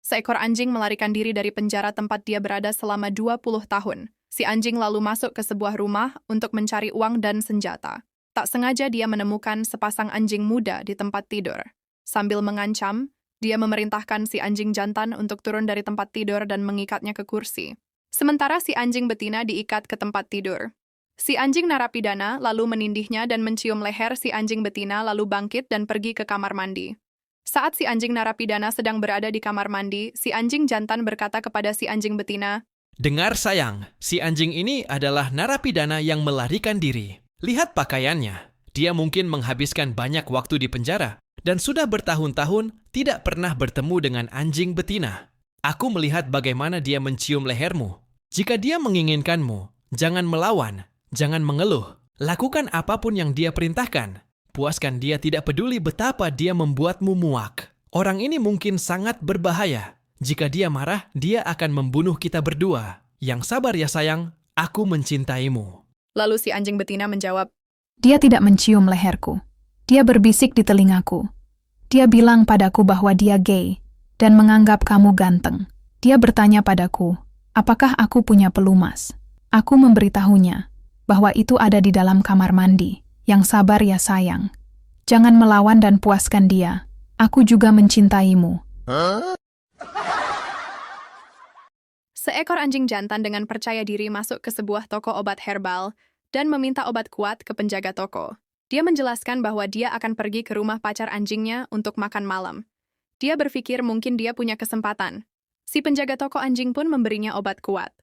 Seekor anjing melarikan diri dari penjara tempat dia berada selama 20 tahun. Si anjing lalu masuk ke sebuah rumah untuk mencari uang dan senjata. Tak sengaja dia menemukan sepasang anjing muda di tempat tidur. Sambil mengancam, dia memerintahkan si anjing jantan untuk turun dari tempat tidur dan mengikatnya ke kursi. Sementara si anjing betina diikat ke tempat tidur. Si anjing narapidana lalu menindihnya dan mencium leher si anjing betina lalu bangkit dan pergi ke kamar mandi. Saat si anjing narapidana sedang berada di kamar mandi, si anjing jantan berkata kepada si anjing betina, "Dengar sayang, si anjing ini adalah narapidana yang melarikan diri. Lihat pakaiannya. Dia mungkin menghabiskan banyak waktu di penjara dan sudah bertahun-tahun tidak pernah bertemu dengan anjing betina. Aku melihat bagaimana dia mencium lehermu. Jika dia menginginkanmu, jangan melawan, jangan mengeluh. Lakukan apapun yang dia perintahkan. Puaskan dia, tidak peduli betapa dia membuatmu muak. Orang ini mungkin sangat berbahaya. Jika dia marah, dia akan membunuh kita berdua. Yang sabar ya sayang, aku mencintaimu." Lalu si anjing betina menjawab, Dia tidak mencium leherku. Dia berbisik di telingaku. Dia bilang padaku bahwa dia gay dan menganggap kamu ganteng. Dia bertanya padaku, apakah aku punya pelumas? Aku memberitahunya bahwa itu ada di dalam kamar mandi. Yang sabar ya sayang. Jangan melawan dan puaskan dia. Aku juga mencintaimu. Seekor anjing jantan dengan percaya diri masuk ke sebuah toko obat herbal dan meminta obat kuat ke penjaga toko. Dia menjelaskan bahwa dia akan pergi ke rumah pacar anjingnya untuk makan malam. Dia berpikir mungkin dia punya kesempatan. Si penjaga toko anjing pun memberinya obat kuat.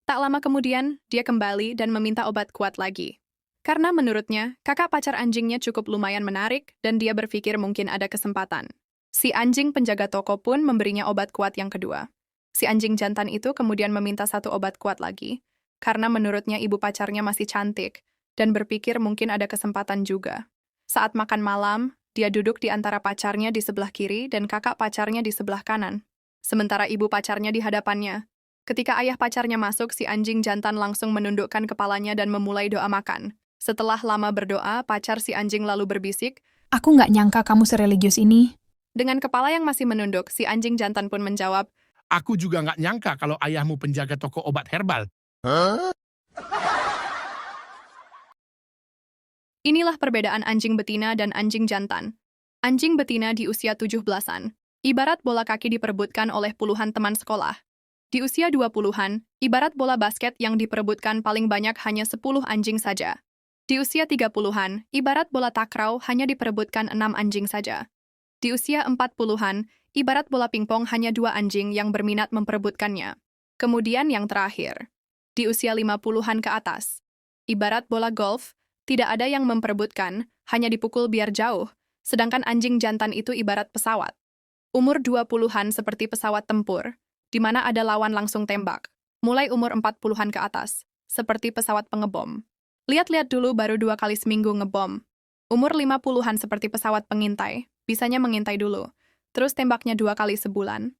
Tak lama kemudian, dia kembali dan meminta obat kuat lagi. Karena menurutnya, kakak pacar anjingnya cukup lumayan menarik dan dia berpikir mungkin ada kesempatan. Si anjing penjaga toko pun memberinya obat kuat yang kedua. Si anjing jantan itu kemudian meminta satu obat kuat lagi, karena menurutnya ibu pacarnya masih cantik, dan berpikir mungkin ada kesempatan juga. Saat makan malam, dia duduk di antara pacarnya di sebelah kiri dan kakak pacarnya di sebelah kanan. Sementara ibu pacarnya di hadapannya. Ketika ayah pacarnya masuk, si anjing jantan langsung menundukkan kepalanya dan memulai doa makan. Setelah lama berdoa, pacar si anjing lalu berbisik, Aku nggak nyangka kamu sereligius ini. dengan kepala yang masih menunduk, si anjing jantan pun menjawab, Aku juga nggak nyangka kalau ayahmu penjaga toko obat herbal. Inilah perbedaan anjing betina dan anjing jantan. Anjing betina di usia 17-an, ibarat bola kaki diperebutkan oleh puluhan teman sekolah. Di usia 20-an, ibarat bola basket yang diperebutkan paling banyak hanya 10 anjing saja. Di usia 30-an, ibarat bola takraw hanya diperebutkan 6 anjing saja. Di usia 40-an, ibarat bola pingpong hanya 2 anjing yang berminat memperebutkannya. Kemudian yang terakhir, di usia 50-an ke atas, ibarat bola golf, tidak ada yang memperebutkan, hanya dipukul biar jauh, sedangkan anjing jantan itu ibarat pesawat. Umur 20-an seperti pesawat tempur, di mana ada lawan langsung tembak. Mulai umur 40-an ke atas, seperti pesawat pengebom. Lihat-lihat dulu baru 2 kali seminggu ngebom. Umur 50-an seperti pesawat pengintai, bisanya mengintai dulu, terus tembaknya 2 kali sebulan.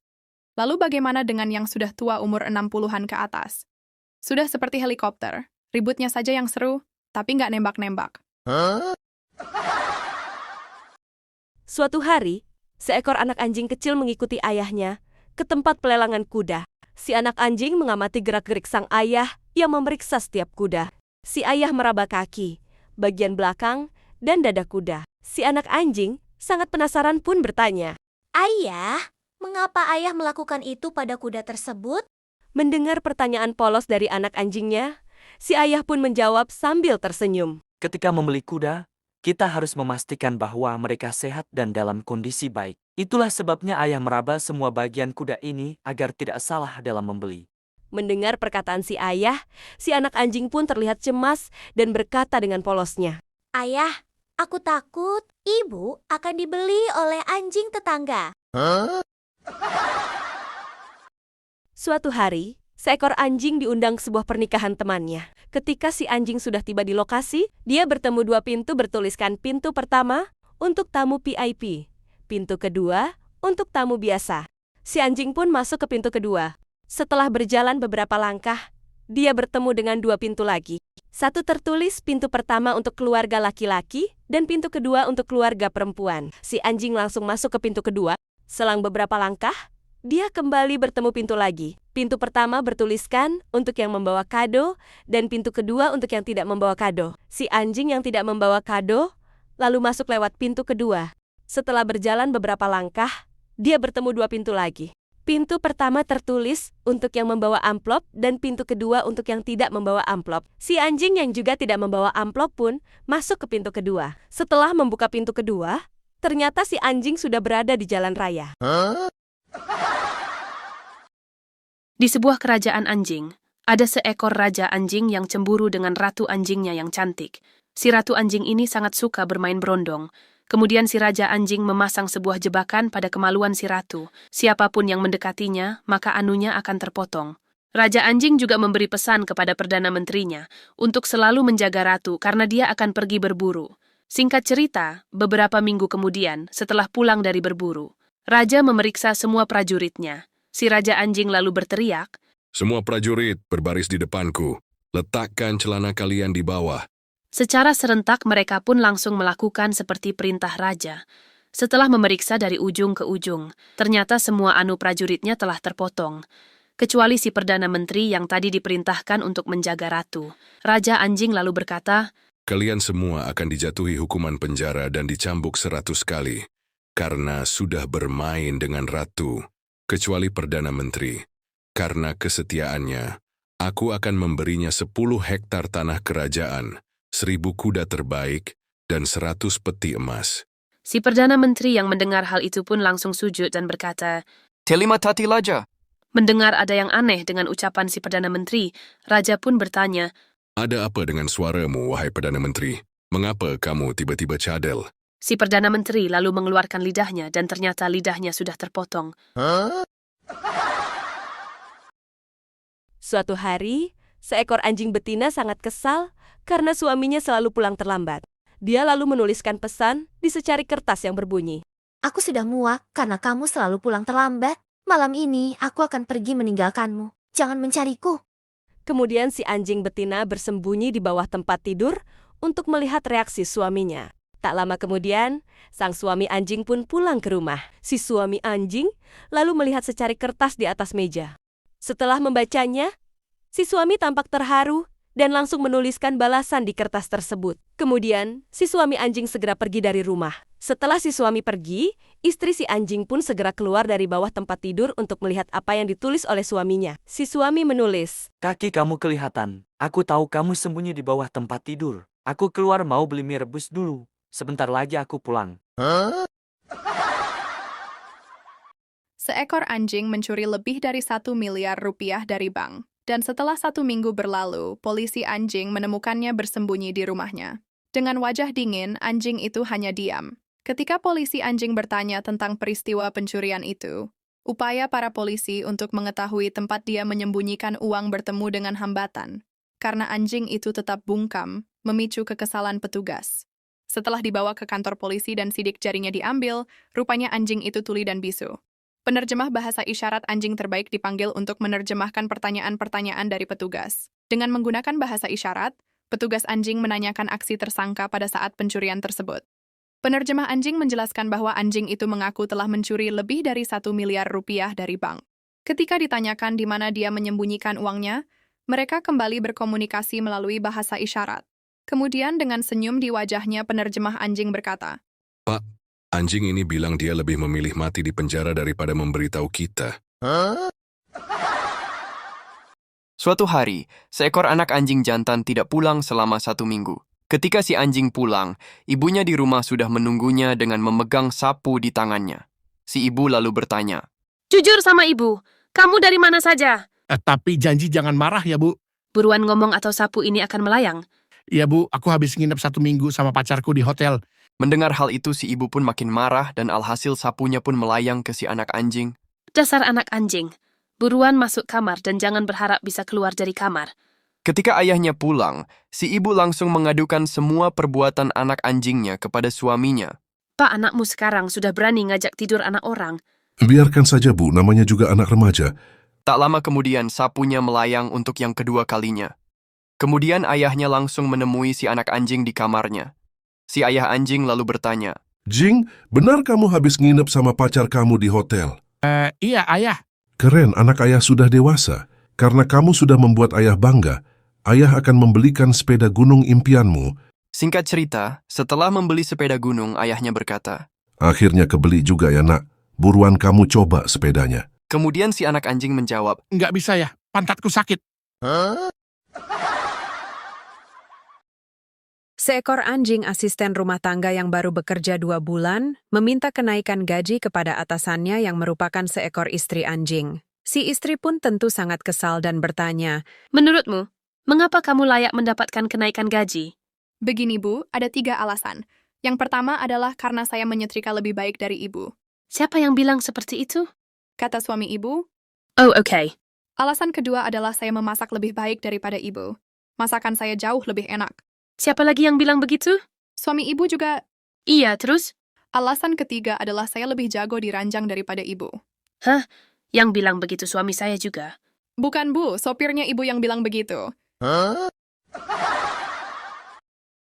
Lalu bagaimana dengan yang sudah tua umur 60-an ke atas? Sudah seperti helikopter, ributnya saja yang seru, tapi nggak nembak-nembak. Suatu hari, seekor anak anjing kecil mengikuti ayahnya ke tempat pelelangan kuda. Si anak anjing mengamati gerak-gerik sang ayah yang memeriksa setiap kuda. Si ayah meraba kaki, bagian belakang, dan dada kuda. Si anak anjing sangat penasaran pun bertanya, Ayah, mengapa ayah melakukan itu pada kuda tersebut? Mendengar pertanyaan polos dari anak anjingnya, si ayah pun menjawab sambil tersenyum. Ketika membeli kuda, kita harus memastikan bahwa mereka sehat dan dalam kondisi baik. Itulah sebabnya ayah meraba semua bagian kuda ini agar tidak salah dalam membeli. Mendengar perkataan si ayah, si anak anjing pun terlihat cemas dan berkata dengan polosnya, Ayah, aku takut ibu akan dibeli oleh anjing tetangga. Suatu hari, seekor anjing diundang ke sebuah pernikahan temannya. Ketika si anjing sudah tiba di lokasi, dia bertemu 2 pintu bertuliskan pintu pertama untuk tamu VIP, pintu kedua untuk tamu biasa. Si anjing pun masuk ke pintu kedua. Setelah berjalan beberapa langkah, dia bertemu dengan 2 pintu lagi. Satu tertulis pintu pertama untuk keluarga laki-laki dan pintu kedua untuk keluarga perempuan. Si anjing langsung masuk ke pintu kedua. Selang beberapa langkah, Dia kembali bertemu pintu lagi. Pintu pertama bertuliskan untuk yang membawa kado, dan pintu kedua untuk yang tidak membawa kado. Si anjing yang tidak membawa kado lalu masuk lewat pintu kedua. Setelah berjalan beberapa langkah, dia bertemu dua pintu lagi. Pintu pertama tertulis untuk yang membawa amplop dan pintu kedua untuk yang tidak membawa amplop. Si anjing yang juga tidak membawa amplop pun masuk ke pintu kedua. Setelah membuka pintu kedua, ternyata si anjing sudah berada di jalan raya. Di sebuah kerajaan anjing, ada seekor raja anjing yang cemburu dengan ratu anjingnya yang cantik. Si ratu anjing ini sangat suka bermain berondong. Kemudian si raja anjing memasang sebuah jebakan pada kemaluan si ratu. Siapapun yang mendekatinya, maka anunya akan terpotong. Raja anjing juga memberi pesan kepada Perdana Menterinya untuk selalu menjaga ratu karena dia akan pergi berburu. Singkat cerita, beberapa minggu kemudian, setelah pulang dari berburu, raja memeriksa semua prajuritnya. Si raja anjing lalu berteriak, "Semua prajurit berbaris di depanku. Letakkan celana kalian di bawah." Secara serentak mereka pun langsung melakukan seperti perintah raja. Setelah memeriksa dari ujung ke ujung, ternyata semua anu prajuritnya telah terpotong. Kecuali si Perdana Menteri yang tadi diperintahkan untuk menjaga ratu. Raja anjing lalu berkata, Kalian semua akan dijatuhi hukuman penjara dan dicambuk 100 kali. Karena sudah bermain dengan ratu. Kecuali Perdana Menteri. Karena kesetiaannya, aku akan memberinya 10 hektar tanah kerajaan, 1000 kuda terbaik, dan 100 peti emas. Si Perdana Menteri yang mendengar hal itu pun langsung sujud dan berkata, Terima kasih Raja. Mendengar ada yang aneh dengan ucapan si Perdana Menteri, Raja pun bertanya, Ada apa dengan suaramu, wahai Perdana Menteri? Mengapa kamu tiba-tiba cadel? Si Perdana Menteri lalu mengeluarkan lidahnya dan ternyata lidahnya sudah terpotong. Suatu hari, seekor anjing betina sangat kesal karena suaminya selalu pulang terlambat. Dia lalu menuliskan pesan di secari kertas yang berbunyi, Aku sudah muak karena kamu selalu pulang terlambat. Malam ini aku akan pergi meninggalkanmu. Jangan mencariku. Kemudian si anjing betina bersembunyi di bawah tempat tidur untuk melihat reaksi suaminya. Tak lama kemudian, sang suami anjing pun pulang ke rumah. Si suami anjing lalu melihat secari kertas di atas meja. Setelah membacanya, si suami tampak terharu dan langsung menuliskan balasan di kertas tersebut. Kemudian, si suami anjing segera pergi dari rumah. Setelah si suami pergi, istri si anjing pun segera keluar dari bawah tempat tidur untuk melihat apa yang ditulis oleh suaminya. Si suami menulis, Kaki kamu kelihatan. Aku tahu kamu sembunyi di bawah tempat tidur. Aku keluar mau beli mie rebus dulu. Sebentar lagi aku pulang. Seekor anjing mencuri lebih dari 1 miliar rupiah dari bank. Dan setelah 1 minggu berlalu, polisi anjing menemukannya bersembunyi di rumahnya. Dengan wajah dingin, anjing itu hanya diam. Ketika polisi anjing bertanya tentang peristiwa pencurian itu, upaya para polisi untuk mengetahui tempat dia menyembunyikan uang bertemu dengan hambatan. Karena anjing itu tetap bungkam, memicu kekesalan petugas. Setelah dibawa ke kantor polisi dan sidik jarinya diambil, rupanya anjing itu tuli dan bisu. Penerjemah bahasa isyarat anjing terbaik dipanggil untuk menerjemahkan pertanyaan-pertanyaan dari petugas. Dengan menggunakan bahasa isyarat, petugas anjing menanyakan aksi tersangka pada saat pencurian tersebut. Penerjemah anjing menjelaskan bahwa anjing itu mengaku telah mencuri lebih dari 1 miliar rupiah dari bank. Ketika ditanyakan di mana dia menyembunyikan uangnya, mereka kembali berkomunikasi melalui bahasa isyarat. Kemudian dengan senyum di wajahnya penerjemah anjing berkata, Pak, anjing ini bilang dia lebih memilih mati di penjara daripada memberitahu kita. Suatu hari, seekor anak anjing jantan tidak pulang selama 1 minggu. Ketika si anjing pulang, ibunya di rumah sudah menunggunya dengan memegang sapu di tangannya. Si ibu lalu bertanya, Jujur sama ibu, kamu dari mana saja? Tapi janji jangan marah ya Bu. Buruan ngomong atau sapu ini akan melayang. Iya Bu, aku habis nginep 1 minggu sama pacarku di hotel. Mendengar hal itu si ibu pun makin marah dan alhasil sapunya pun melayang ke si anak anjing. Dasar anak anjing. Buruan masuk kamar dan jangan berharap bisa keluar dari kamar. Ketika ayahnya pulang, si ibu langsung mengadukan semua perbuatan anak anjingnya kepada suaminya. Pak, anakmu sekarang sudah berani ngajak tidur anak orang. Biarkan saja Bu, namanya juga anak remaja. Tak lama kemudian sapunya melayang untuk yang kedua kalinya. Kemudian ayahnya langsung menemui si anak anjing di kamarnya. Si ayah anjing lalu bertanya, Jing, benar kamu habis nginep sama pacar kamu di hotel? Iya, ayah. Keren, anak ayah sudah dewasa. Karena kamu sudah membuat ayah bangga, ayah akan membelikan sepeda gunung impianmu. Singkat cerita, setelah membeli sepeda gunung, ayahnya berkata. Akhirnya kebeli juga ya nak. Buruan kamu coba sepedanya. Kemudian si anak anjing menjawab, Nggak bisa ya, pantatku sakit. Seekor anjing asisten rumah tangga yang baru bekerja 2 bulan meminta kenaikan gaji kepada atasannya yang merupakan seekor istri anjing. Si istri pun tentu sangat kesal dan bertanya, Menurutmu, mengapa kamu layak mendapatkan kenaikan gaji? Begini, Bu, ada 3 alasan. Yang pertama adalah karena saya menyetrika lebih baik dari Ibu. Siapa yang bilang seperti itu? Kata suami Ibu. Oh, oke. Alasan kedua adalah saya memasak lebih baik daripada Ibu. Masakan saya jauh lebih enak. Siapa lagi yang bilang begitu? Suami Ibu juga. Iya, terus? Alasan ketiga adalah saya lebih jago di ranjang daripada Ibu. Hah? Yang bilang begitu suami saya juga. Bukan, Bu, sopirnya Ibu yang bilang begitu.